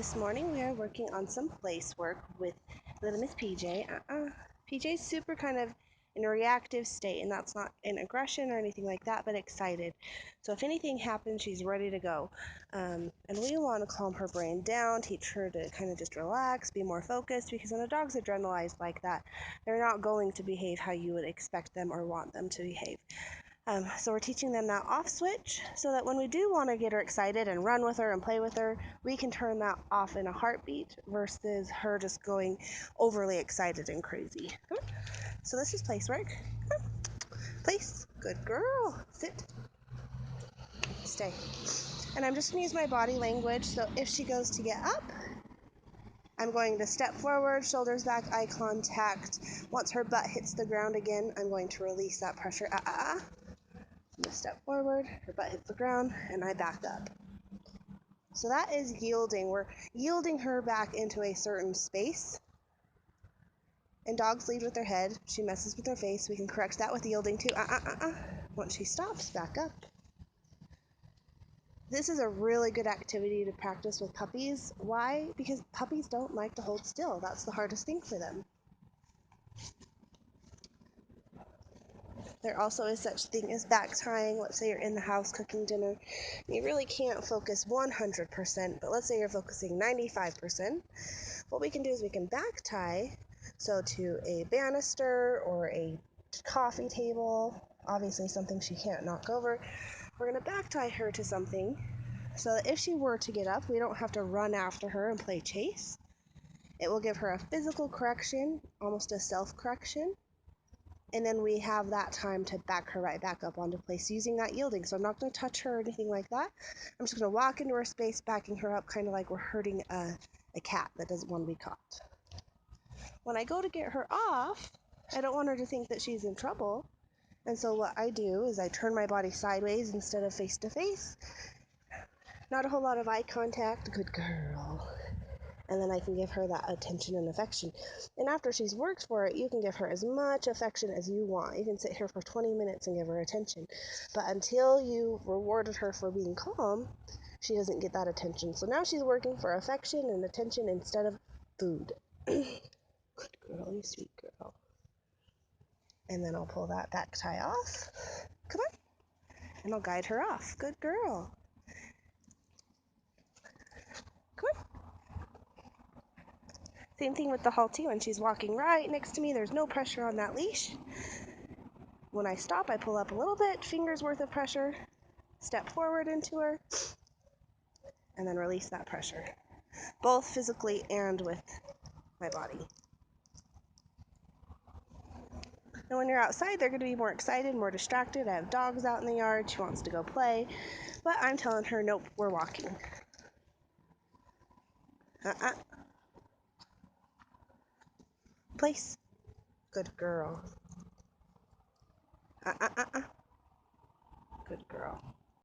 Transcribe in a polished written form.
This morning we are working on some place work with little Miss PJ. PJ's super kind of in a reactive state, and that's not an aggression or anything like that, but excited. So if anything happens, she's ready to go. And we want to calm her brain down, teach her to kind of just relax, be more focused, because when a dog's adrenalized like that, they're not going to behave how you would expect them or want them to behave. So we're teaching them that off switch so that when we do want to get her excited and run with her and play with her, we can turn that off in a heartbeat versus her just going overly excited and crazy. So this is place work. Place. Good girl. Sit. Stay. And I'm just going to use my body language. So if she goes to get up, I'm going to step forward, shoulders back, eye contact. Once her butt hits the ground again, I'm going to release that pressure. I'm going to step forward, her butt hits the ground, and I back up. So that is yielding. We're yielding her back into a certain space. And dogs lead with their head. She messes with her face. We can correct that with yielding too. Once she stops, back up. This is a really good activity to practice with puppies. Why? Because puppies don't like to hold still. That's the hardest thing for them. There also is such thing as back tying. Let's say you're in the house cooking dinner. You really can't focus 100%, but let's say you're focusing 95%. What we can do is we can back tie, so to a banister or a coffee table, obviously something she can't knock over. We're going to back tie her to something so that if she were to get up, we don't have to run after her and play chase. It will give her a physical correction, almost a self-correction. And then we have that time to back her right back up onto place using that yielding. So I'm not going to touch her or anything like that. I'm just going to walk into her space, backing her up, kind of like we're hurting a cat that doesn't want to be caught. When I go to get her off, I don't want her to think that she's in trouble. And so what I do is I turn my body sideways instead of face to face. Not a whole lot of eye contact. Good girl. And then I can give her that attention and affection. And after she's worked for it, you can give her as much affection as you want. You can sit here for 20 minutes and give her attention. But until you rewarded her for being calm, she doesn't get that attention. So now she's working for affection and attention instead of food. Good girl, you sweet girl. And then I'll pull that back tie off. Come on. And I'll guide her off. Good girl. Come on. Same thing with the halty. When she's walking right next to me, there's no pressure on that leash. When I stop, I pull up a little bit, fingers worth of pressure, step forward into her, and then release that pressure, both physically and with my body. And when you're outside, they're going to be more excited, more distracted. I have dogs out in the yard. She wants to go play, but I'm telling her, nope, we're walking. Place. Good girl. Good girl.